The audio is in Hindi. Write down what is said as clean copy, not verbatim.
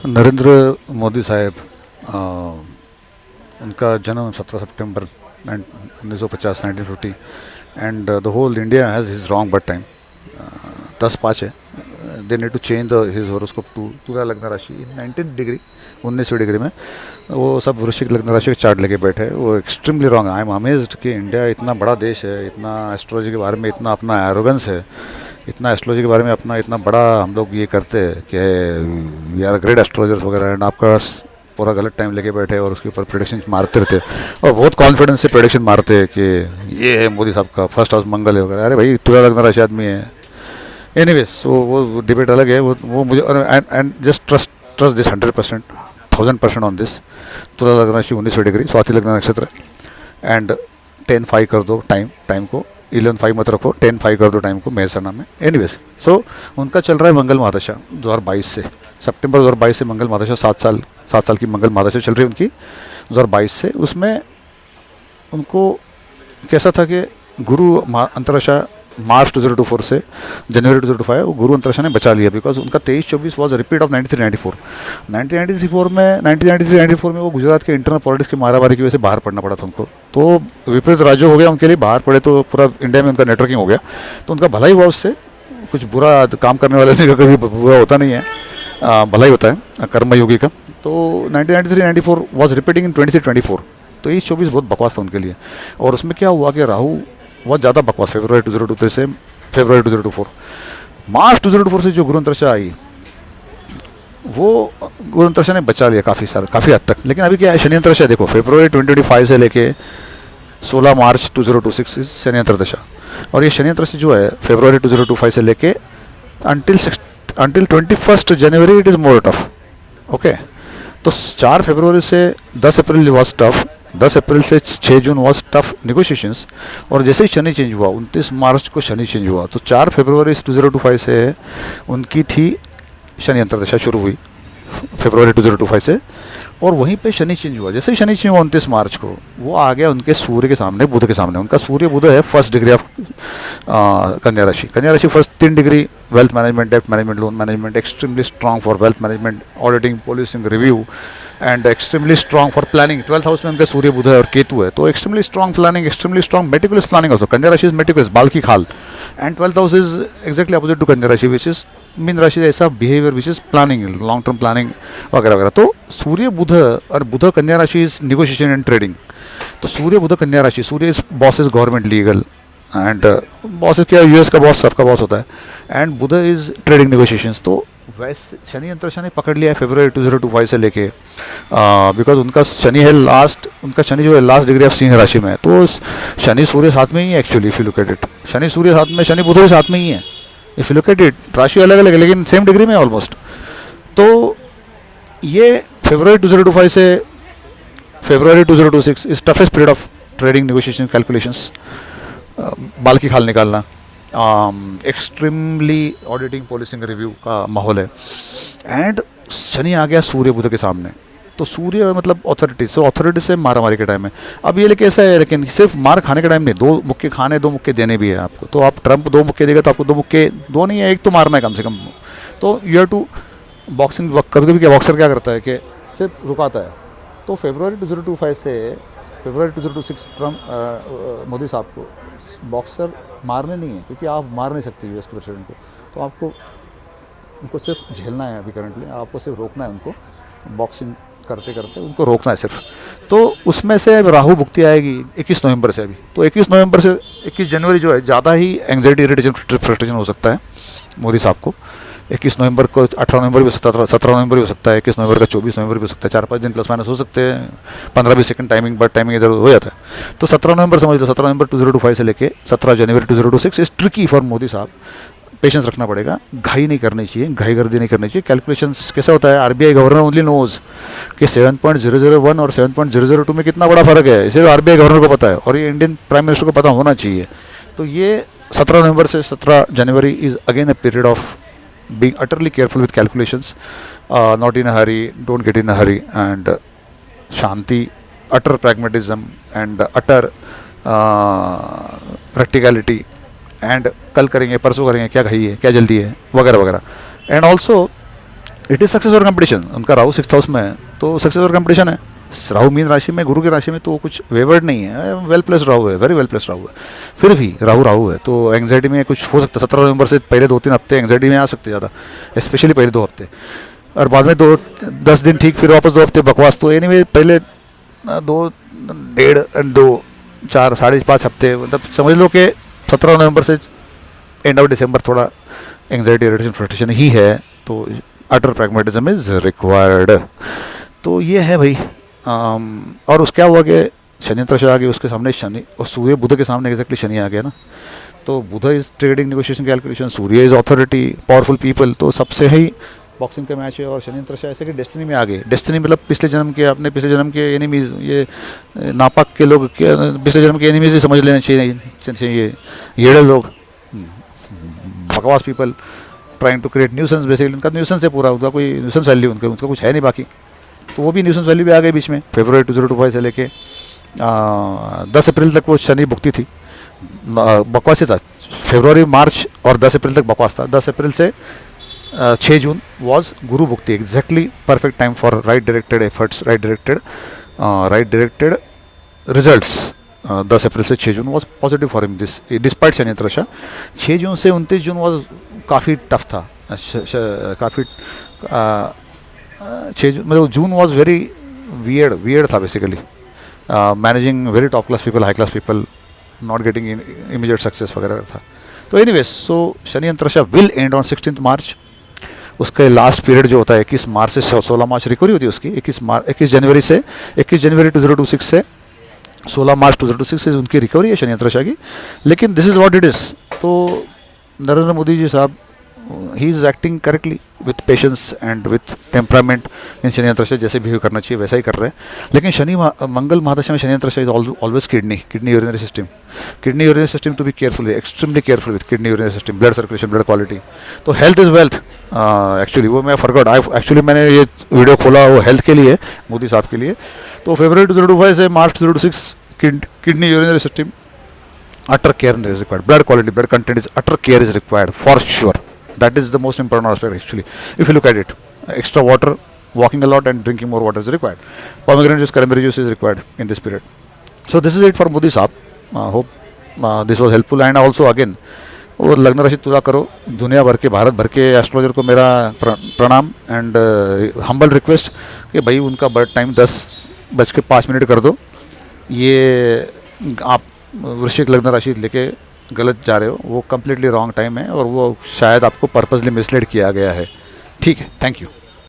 नरेंद्र मोदी साहब, अ, उनका जन्म 17 सितंबर 1950 1950 and the whole India has his wrong birth time 10/5 है. They need to change the his horoscope to तुला लग्न राशि 19 डिग्री 19वीं डिग्री में. वो सब वृश्चिक लग्न राशि का चार्ट लेके बैठे हैं. वो extremely wrong. I am amazed कि इंडिया इतना बड़ा देश है, इतना एस्ट्रोलॉजी के बारे में इतना अपना एरोगेंस है, इतना एस्ट्रोलॉजी के बारे में अपना इतना बड़ा हम लोग ये करते हैं कि वी आर ग्रेट एस्ट्रोलॉजर्स वगैरह, एंड आपका पूरा गलत टाइम लेके बैठे और उसके ऊपर प्रेडिक्शन मारते रहते और बहुत कॉन्फिडेंस से प्रेडिक्शन मारते हैं कि ये है मोदी साहब का फर्स्ट हाउस मंगल है वगैरह. अरे भाई तुला लग्न राशि आदमी है. एनीवेज वो डिबेट अलग है. वो मुझे and just trust this 100% 1000% on this. तुला लग्न राशि 19वीं डिग्री स्वाति लग्न नक्षत्र एंड 10/5 कर दो टाइम को. 11/5 मत रखो, 10/5 कर दो टाइम को मेहसना में. एनीवेज उनका चल रहा है मंगल महादशा 2022 से. सितंबर 2022 से मंगल महादशा 7 साल की मंगल महादशा चल रही है उनकी 2022 से. उसमें उनको कैसा था कि गुरु अंतराशा मार्च 2024 से जनवरी 2025 वो गुरु अंतराशा ने बचा लिया, बिकॉज उनका 23-24 वॉज रिपीट ऑफ 93-94. 1993-94 में वो गुजरात के इंटरनल पॉलिटिक्स की मारामारी की वजह से बाहर पड़ना पड़ा था उनको. तो विपरीत राज्य हो गया उनके लिए, बाहर पड़े तो पूरा इंडिया में उनका नेटवर्किंग हो गया. तो उनका भलाई हुआ उससे. कुछ बुरा काम करने वाले का कभी बुरा होता नहीं है, भलाई होता है कर्मयोगी का. तो 1993-94 वॉज रिपीटिंग इन 23-24. तो 23-24 बहुत बकवास था उनके लिए. और उसमें क्या हुआ कि राहु बहुत ज़्यादा बकवास फरवरी 2023 से फरवरी 2024. मार्च 2024 से जो गुरु अंतराशा आई वो गुरु अंतराशा ने बचा लिया काफ़ी हद तक. लेकिन अभी क्या है, शनि अंतराशा देखो फरवरी 2025 से लेके 16 मार्च 2026 शनि अंतरदशा. और ये शनि अंतराशा जो है फरवरी 2025 से लेके until 21 January it is more tough. Okay. तो 4 फरवरी से 10 अप्रैल वॉज टफ. 10 अप्रैल से 6 जून वॉज टफ नेगोशिएशंस. और जैसे ही शनि चेंज हुआ 29 मार्च को शनि चेंज हुआ. तो 4 फरवरी 2025 से उनकी थी शनि अंतरदशा शुरू हुई फरवरी 2025 से. और वहीं पे शनि चेंज हुआ. जैसे ही शनि चेंज हुआ 29 मार्च को वो आ गया उनके सूर्य के सामने, बुध के सामने. उनका सूर्य बुध है 1st डिग्री ऑफ कन्या राशि. कन्या राशि 3 डिग्री वेल्थ मैनेजमेंट, डेप्ट management, loan management, extremely strong for wealth management, auditing, policing, review and extremely strong for planning. 12th house में उनका सूर्य बुध है और केतु है. तो extremely strong planning, extremely strong meticulous planning also. कन्या राशि इज मेटिकुलस, बाल की खाल. And 12th house is exactly opposite to कन्या राशि विच इज मीन राशि ऐसा behaviour which is planning, long term planning वगैरह वगैरह. तो सूर्य बुध और बुध कन्या राशि इज निगोशिएशन एंड ट्रेडिंग. तो सूर्य बुध कन्या राशि, Surya is boss is government legal and boss is क्या, यूएस का बॉस सबका बॉस होता है. And Budh is trading negotiations. तो वैसे शनि अंतरिक्ष ने पकड़ लिया है फरवरी 2025 से लेके, बिकॉज उनका शनि है लास्ट, उनका शनि जो है लास्ट डिग्री ऑफ सिंह राशि में है. तो शनि सूर्य साथ में ही है actually. If you look at it, Shani Surya साथ में, शनि बुध भी साथ में ही है. If you look at it, राशि अलग अलग है लेकिन सेम डिग्री में ऑलमोस्ट. तो ये फरवरी 2025 से फरवरी 2026 is toughest period of trading, negotiation, calculations, बाल की खाल निकालना, एक्सट्रीमली ऑडिटिंग, पॉलिसिंग, रिव्यू का माहौल है. एंड शनि आ गया सूर्य बुध के सामने. तो सूर्य मतलब अथॉरिटी, सो अथॉरिटी से मारा मारी के टाइम में. अब ये लेकिन ऐसा है, लेकिन सिर्फ मार खाने के टाइम नहीं, 2 मुक्के खाने, 2 मुक्के देने भी है आपको. तो आप ट्रंप 2 मुक्के देगा तो आपको 2 मुक्के, 2 नहीं है, 1 तो मारना है कम से कम. तो यू हैव टू बॉक्सिंग. कभी कभी क्या बॉक्सर क्या करता है कि सिर्फ रुकाता है. तो फरवरी 2025 से फरवरी 2026 ट्रंप मोदी साहब को बॉक्सर मारने नहीं है, क्योंकि आप मार नहीं सकते यूएस के प्रेसिडेंट को. तो आपको उनको सिर्फ झेलना है. अभी करंटली आपको सिर्फ रोकना है उनको, बॉक्सिंग करते करते उनको रोकना है सिर्फ. तो उसमें से राहु भुक्ति आएगी 21 नवंबर से. अभी तो 21 नवंबर से 21 जनवरी जो है ज़्यादा ही एंग्जाइटी, इरिटेशन, फ्रस्ट्रेशन हो सकता है मोदी साहब को. 21 नवंबर को 18 नवंबर भी हो सकता है, 17 नवंबर भी हो सकता है, 21 नवंबर का 24 नवंबर भी हो सकता है. 4-5 दिन प्लस माइनस हो सकते हैं, 15-20 सेकंड टाइमिंग, बट टाइमिंग इधर हो जाता है. तो 17 नवंबर समझ लो, 17 नवंबर 2025 से लेके 17 जनवरी 2026 इज ट्रिकी फॉर मोदी साहब. पेशेंस रखना पड़ेगा, घाई नहीं करनी चाहिए, घाई गर्दी नहीं करनी चाहिए. कैलकुलेशंस कैसा होता है, आरबीआई गवर्नर ओनली नोज कि 7.001 और 7.002 में कितना बड़ा फर्क है, सिर्फ आरबीआई गवर्नर को पता है, और ये इंडियन प्राइम मिनिस्टर को पता होना चाहिए. तो ये 17 नवंबर से 17 जनवरी is again a period of being utterly careful with calculations, not in a hurry, don't get in a hurry, and shanti, utter pragmatism and utter practicality, and कल करेंगे, परसों करेंगे, क्या घाई है, क्या जल्दी है, वगैरह वगैरह. And also it is success और कंपटीशन। उनका राहु 6th हाउस में है तो सक्सेस और कंपटीशन है। राहु मीन राशि में, गुरु की राशि में तो कुछ वेवर्ड नहीं है, वेल प्लेस राहु है, वेरी वेल प्लेस राहु है। फिर भी राहु है तो एंग्जाइटी में कुछ हो सकता है। 17 नवंबर से पहले 2-3 हफ्ते एंग्जाइटी में आ सकते ज़्यादा, स्पेशली पहले 2 हफ्ते, और बाद में 10 दिन ठीक, फिर वापस 2 हफ्ते बकवास। तो एनीवे पहले 2, 1.5, 2, 4, 5.5 हफ्ते, मतलब समझ लो कि 17 नवंबर से एंड ऑफ दिसंबर थोड़ा एंग्जाइटी, इरिटेशन, फ्रस्ट्रेशन ही है। तो अटर प्रैग्मेटिज्म इज रिक्वायर्ड। तो ये है भाई। और उस क्या हुआ कि शनि अंतरदशा आ गई, उसके सामने शनि और सूर्य, बुध के सामने एग्जैक्टली शनि आ गया ना। तो Budh is trading, negotiation, calculation, Surya is authority, powerful people. तो सबसे ही बॉक्सिंग का मैच है। और शनि अंतरदशा ऐसे कि डेस्टिनी में आ गए। डेस्टिनी मतलब पिछले जन्म के, अपने पिछले जन्म के एनिमीज, ये नापाक के लोग, पिछले जन्म के एनिमीज ही समझ लेना चाहिए। ये लोग बकवास people trying to create nuisance, basically उनका न्यूसेंस है पूरा, उनका कोई न्यूसेंस वैल्यू उनका कुछ है नहीं बाकी। तो वो भी न्यूसेंस वैल्यू भी आ गई बीच में। फरवरी 2025 से लेके 10 अप्रैल तक वो शनि भुक्ति थी, बकवास ही था। फरवरी, मार्च और 10 अप्रैल तक बकवास था। 10 अप्रैल से 6 जून वॉज गुरु भुक्ति, exactly perfect time for right directed efforts, right directed results. 10 April से 6 June was positive for him this despite Shani अंतरदशा। 6 जून से 29 जून वॉज काफ़ी टफ था, काफ़ी 6 जून मतलब जून वॉज वेरी वियर्ड था basically. Managing very top class people, high class people, not getting immediate success वगैरह था। तो एनीवेज, सो शनि अंतरदशा विल एंड ऑन 16 मार्च। उसके लास्ट पीरियड जो होता है 21 मार्च से 16 मार्च रिकवरी होती है उसकी। 21 जनवरी 2026 से 16 मार्च 2026 उनकी रिकवरी है शनि अंतरदशा की। लेकिन this is what it is. तो नरेंद्र मोदी जी साहब, he is acting correctly with patience and with temperament in Shani अंतरदशा, जैसे बिहेव करना चाहिए वैसा ही कर रहे हैं। लेकिन मंगल महादशा में शनि अंतरदशा is always kidney urinary system to be careful, extremely careful with kidney urinary system, blood circulation, blood quality. तो हेल्थ इज़ वेल्थ। एक्चुअली वो मैं फॉरगॉट, एक्चुअली मैंने ये वीडियो खोला वो हेल्थ के लिए, मोदी साहब के लिए। तो फरवरी 2025 से मार्च 2026 kidney urinary system utter care is required. Blood quality, blood content is utter care is required for sure. That is the most important aspect actually. If you look at it, extra water, walking a lot and drinking more water is required. Pomegranate juice, cranberry juice is required in this period. So this is it for Modi Saab. Hope this was helpful. And also again, और लग्न राशि तुला करो, दुनिया भर के, भारत भर के एस्ट्रोलॉजर को मेरा प्रणाम एंड हम्बल रिक्वेस्ट कि भाई उनका बर्थ टाइम 10:05 कर दो। ये आप वृश्चिक लग्न राशि लेके गलत जा रहे हो, वो कम्प्लीटली रॉन्ग टाइम है और वो शायद आपको पर्पसली मिसलीड किया गया है। ठीक है, थैंक यू।